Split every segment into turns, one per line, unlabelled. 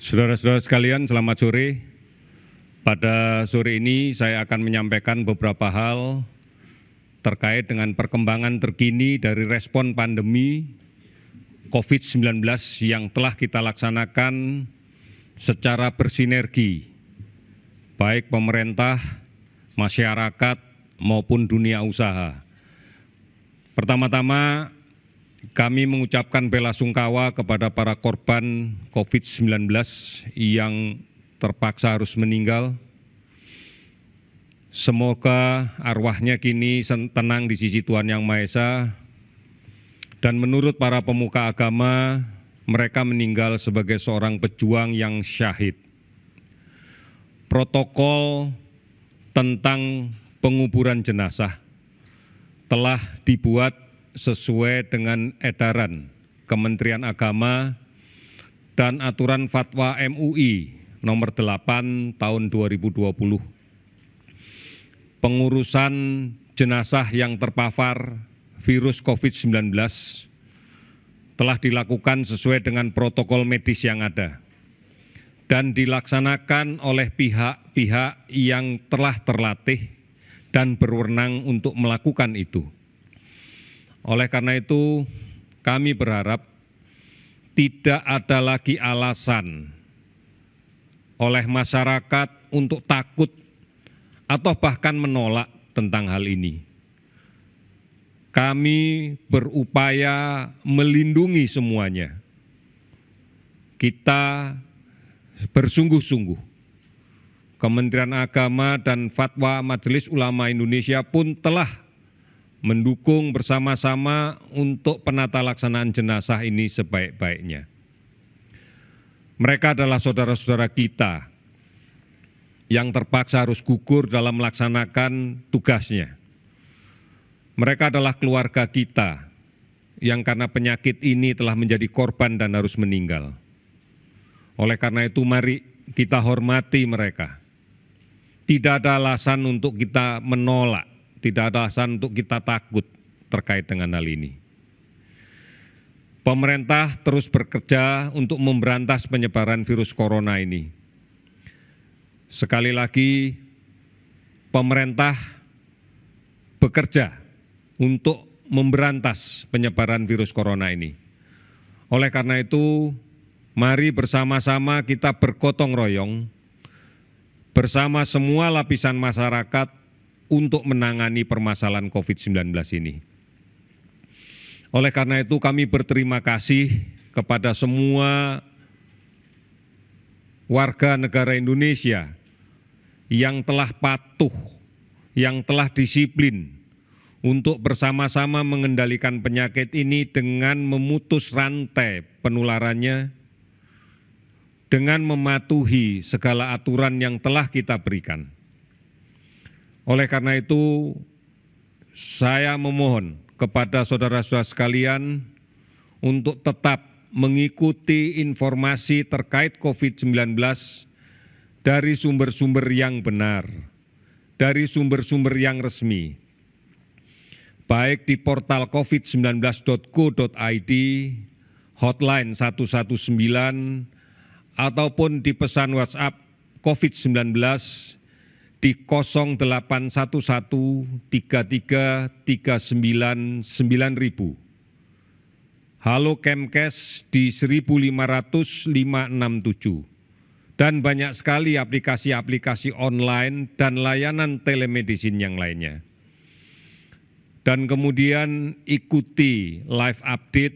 Saudara-saudara sekalian, selamat sore. Pada sore ini saya akan menyampaikan beberapa hal terkait dengan perkembangan terkini dari respon pandemi COVID-19 yang telah kita laksanakan secara bersinergi, baik pemerintah, masyarakat, maupun dunia usaha. Pertama-tama, kami mengucapkan belasungkawa kepada para korban COVID-19 yang terpaksa harus meninggal. Semoga arwahnya kini tenang di sisi Tuhan Yang Maha Esa. Dan menurut para pemuka agama, mereka meninggal sebagai seorang pejuang yang syahid. Protokol tentang penguburan jenazah telah dibuat sesuai dengan edaran Kementerian Agama dan aturan Fatwa MUI nomor 8 tahun 2020. Pengurusan jenazah yang terpapar virus COVID-19 telah dilakukan sesuai dengan protokol medis yang ada dan dilaksanakan oleh pihak-pihak yang telah terlatih dan berwenang untuk melakukan itu. Oleh karena itu, kami berharap tidak ada lagi alasan oleh masyarakat untuk takut atau bahkan menolak tentang hal ini. Kami berupaya melindungi semuanya. Kita bersungguh-sungguh. Kementerian Agama dan Fatwa Majelis Ulama Indonesia pun telah mendukung bersama-sama untuk penata laksanaan jenazah ini sebaik-baiknya. Mereka adalah saudara-saudara kita yang terpaksa harus gugur dalam melaksanakan tugasnya. Mereka adalah keluarga kita yang karena penyakit ini telah menjadi korban dan harus meninggal. Oleh karena itu, mari kita hormati mereka. Tidak ada alasan untuk kita menolak. Tidak ada alasan untuk kita takut terkait dengan hal ini. Pemerintah terus bekerja untuk memberantas penyebaran virus corona ini. Sekali lagi, pemerintah bekerja untuk memberantas penyebaran virus corona ini. Oleh karena itu, mari bersama-sama kita bergotong royong bersama semua lapisan masyarakat untuk menangani permasalahan COVID-19 ini. Oleh karena itu kami berterima kasih kepada semua warga negara Indonesia yang telah patuh, yang telah disiplin untuk bersama-sama mengendalikan penyakit ini dengan memutus rantai penularannya, dengan mematuhi segala aturan yang telah kita berikan. Oleh karena itu, saya memohon kepada saudara-saudara sekalian untuk tetap mengikuti informasi terkait COVID-19 dari sumber-sumber yang benar, dari sumber-sumber yang resmi, baik di portal covid19.go.id, hotline 119, ataupun di pesan WhatsApp COVID-19 di 0811 33 39 9000. Halo Kemkes di 15500 567. Dan banyak sekali aplikasi-aplikasi online dan layanan telemedicine yang lainnya. Dan kemudian ikuti live update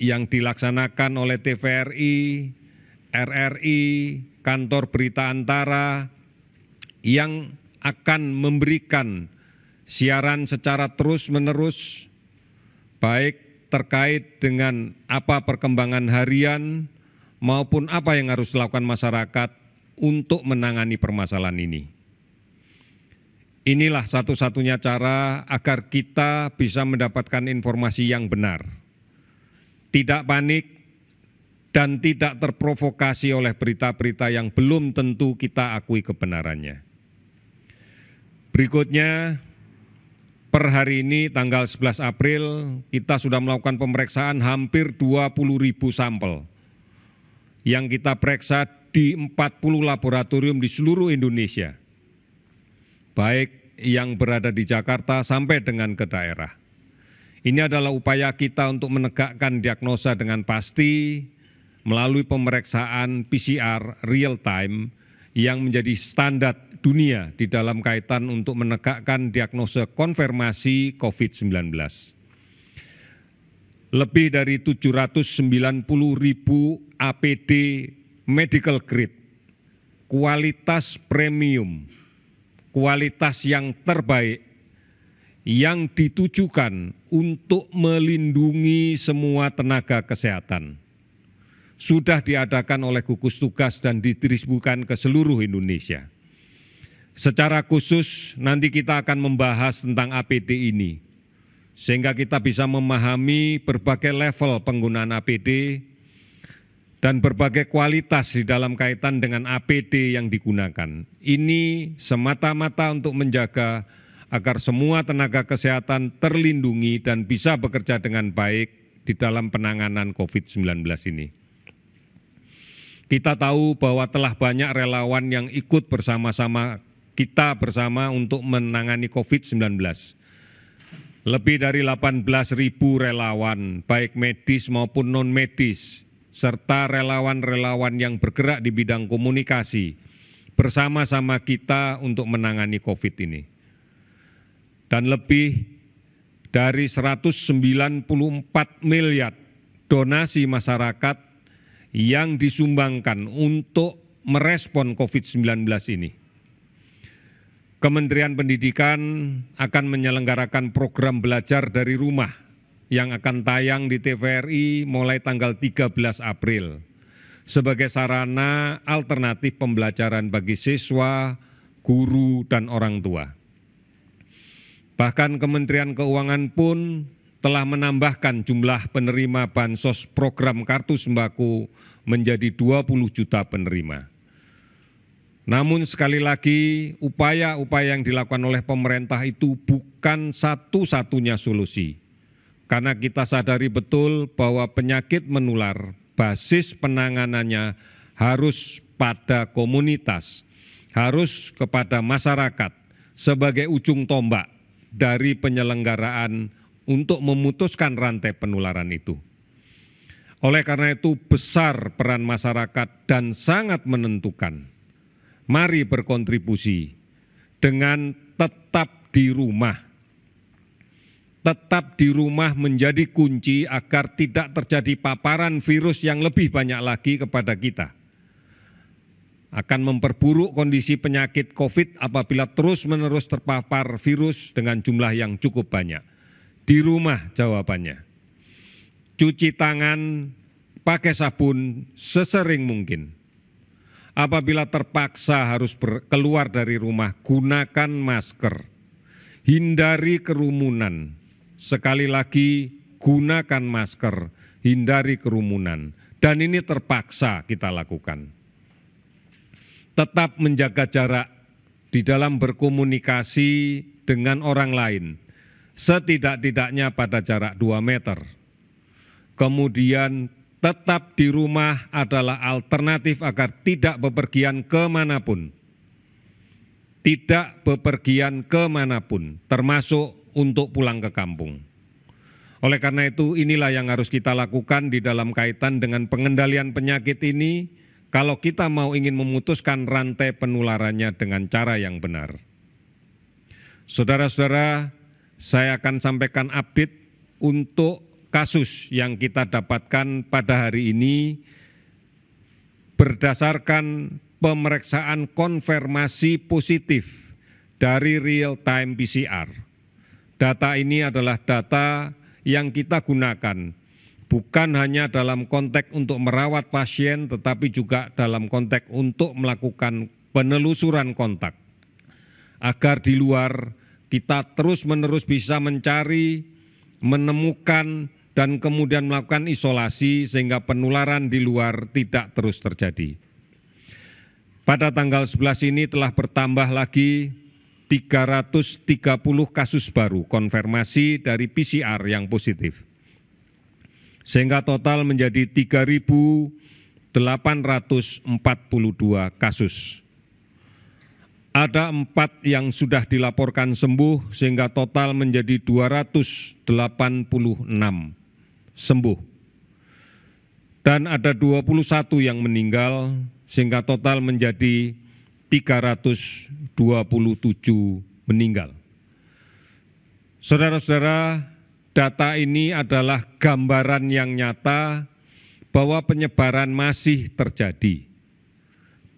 yang dilaksanakan oleh TVRI, RRI, Kantor Berita Antara, yang akan memberikan siaran secara terus-menerus, baik terkait dengan apa perkembangan harian maupun apa yang harus dilakukan masyarakat untuk menangani permasalahan ini. Inilah satu-satunya cara agar kita bisa mendapatkan informasi yang benar, tidak panik, dan tidak terprovokasi oleh berita-berita yang belum tentu kita akui kebenarannya. Berikutnya, per hari ini tanggal 11 April kita sudah melakukan pemeriksaan hampir 20.000 sampel yang kita periksa di 40 laboratorium di seluruh Indonesia, baik yang berada di Jakarta sampai dengan ke daerah. Ini adalah upaya kita untuk menegakkan diagnosa dengan pasti melalui pemeriksaan PCR real time yang menjadi standar dunia di dalam kaitan untuk menegakkan diagnosa konfirmasi COVID-19. Lebih dari 790.000 APD medical grade, kualitas premium, kualitas yang terbaik, yang ditujukan untuk melindungi semua tenaga kesehatan, sudah diadakan oleh gugus tugas dan didistribusikan ke seluruh Indonesia. Secara khusus nanti kita akan membahas tentang APD ini, sehingga kita bisa memahami berbagai level penggunaan APD dan berbagai kualitas di dalam kaitan dengan APD yang digunakan. Ini semata-mata untuk menjaga agar semua tenaga kesehatan terlindungi dan bisa bekerja dengan baik di dalam penanganan COVID-19 ini. Kita tahu bahwa telah banyak relawan yang ikut bersama-sama kita bersama untuk menangani COVID-19. Lebih dari 18.000 relawan, baik medis maupun non-medis, serta relawan-relawan yang bergerak di bidang komunikasi, bersama-sama kita untuk menangani COVID ini. Dan lebih dari 194 miliar donasi masyarakat yang disumbangkan untuk merespon COVID-19 ini. Kementerian Pendidikan akan menyelenggarakan program belajar dari rumah yang akan tayang di TVRI mulai tanggal 13 April sebagai sarana alternatif pembelajaran bagi siswa, guru, dan orang tua. Bahkan Kementerian Keuangan pun telah menambahkan jumlah penerima bansos program kartu sembako menjadi 20 juta penerima. Namun sekali lagi, upaya-upaya yang dilakukan oleh pemerintah itu bukan satu-satunya solusi. Karena kita sadari betul bahwa penyakit menular, basis penanganannya harus pada komunitas, harus kepada masyarakat sebagai ujung tombak dari penyelenggaraan untuk memutuskan rantai penularan itu. Oleh karena itu besar peran masyarakat dan sangat menentukan. Mari berkontribusi dengan tetap di rumah. Tetap di rumah menjadi kunci agar tidak terjadi paparan virus yang lebih banyak lagi kepada kita. Akan memperburuk kondisi penyakit COVID apabila terus-menerus terpapar virus dengan jumlah yang cukup banyak. Di rumah jawabannya. Cuci tangan, pakai sabun sesering mungkin. Apabila terpaksa harus keluar dari rumah, gunakan masker. Hindari kerumunan. Sekali lagi, gunakan masker, hindari kerumunan. Dan ini terpaksa kita lakukan. Tetap menjaga jarak di dalam berkomunikasi dengan orang lain, setidak-tidaknya pada jarak 2 meter. Kemudian tetap di rumah adalah alternatif agar tidak bepergian kemanapun. Tidak bepergian kemanapun, termasuk untuk pulang ke kampung. Oleh karena itu, inilah yang harus kita lakukan di dalam kaitan dengan pengendalian penyakit ini, kalau kita mau ingin memutuskan rantai penularannya dengan cara yang benar. Saudara-saudara, saya akan sampaikan update untuk kasus yang kita dapatkan pada hari ini berdasarkan pemeriksaan konfirmasi positif dari real-time PCR. Data ini adalah data yang kita gunakan bukan hanya dalam konteks untuk merawat pasien, tetapi juga dalam konteks untuk melakukan penelusuran kontak. Agar di luar kita terus-menerus bisa mencari, menemukan, dan kemudian melakukan isolasi sehingga penularan di luar tidak terus terjadi. Pada tanggal 11 ini telah bertambah lagi 330 kasus baru konfirmasi dari PCR yang positif. Sehingga total menjadi 3.000 kasus. Ada 4 yang sudah dilaporkan sembuh sehingga total menjadi 286 sembuh. Dan ada 21 yang meninggal sehingga total menjadi 327 meninggal. Saudara-saudara, data ini adalah gambaran yang nyata bahwa penyebaran masih terjadi.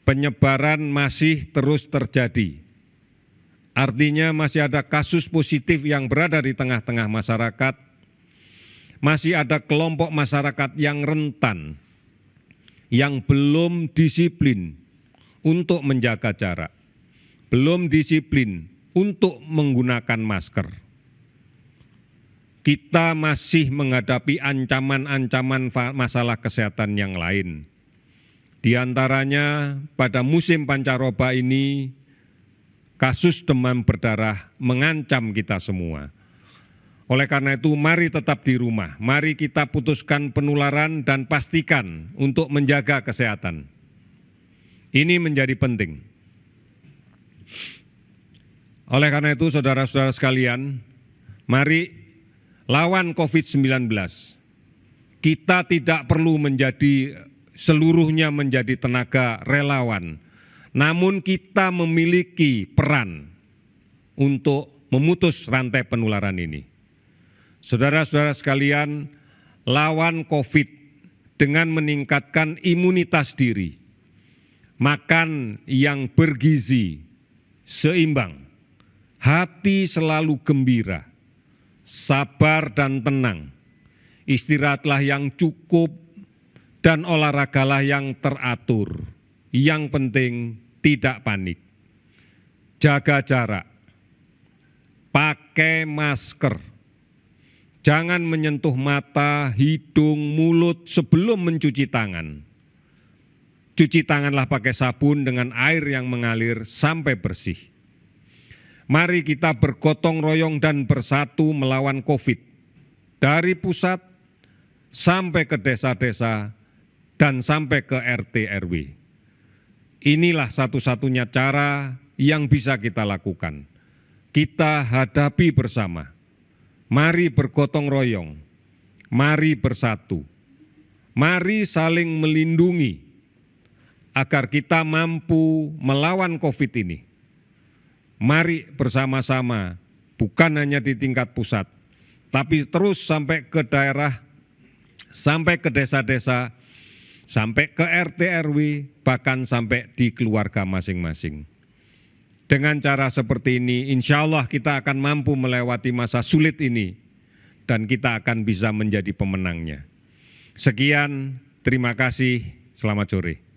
Penyebaran masih terus terjadi. Artinya masih ada kasus positif yang berada di tengah-tengah masyarakat. Masih ada kelompok masyarakat yang rentan, yang belum disiplin untuk menjaga jarak, belum disiplin untuk menggunakan masker. Kita masih menghadapi ancaman-ancaman masalah kesehatan yang lain. Di antaranya pada musim pancaroba ini, kasus demam berdarah mengancam kita semua. Oleh karena itu, mari tetap di rumah. Mari kita putuskan penularan dan pastikan untuk menjaga kesehatan. Ini menjadi penting. Oleh karena itu, saudara-saudara sekalian, mari lawan COVID-19. Kita tidak perlu seluruhnya menjadi tenaga relawan. Namun kita memiliki peran untuk memutus rantai penularan ini. Saudara-saudara sekalian, lawan COVID dengan meningkatkan imunitas diri, makan yang bergizi, seimbang, hati selalu gembira, sabar dan tenang, istirahatlah yang cukup, dan olahragalah yang teratur. Yang penting tidak panik. Jaga jarak. Pakai masker. Jangan menyentuh mata, hidung, mulut sebelum mencuci tangan. Cuci tanganlah pakai sabun dengan air yang mengalir sampai bersih. Mari kita bergotong royong dan bersatu melawan COVID. Dari pusat sampai ke desa-desa dan sampai ke RT RW. Inilah satu-satunya cara yang bisa kita lakukan. Kita hadapi bersama. Mari bergotong royong. Mari bersatu. Mari saling melindungi agar kita mampu melawan COVID ini. Mari bersama-sama, bukan hanya di tingkat pusat, tapi terus sampai ke daerah, sampai ke desa-desa, sampai ke RT RW, bahkan sampai di keluarga masing-masing. Dengan cara seperti ini, insya Allah kita akan mampu melewati masa sulit ini dan kita akan bisa menjadi pemenangnya. Sekian, terima kasih, selamat sore.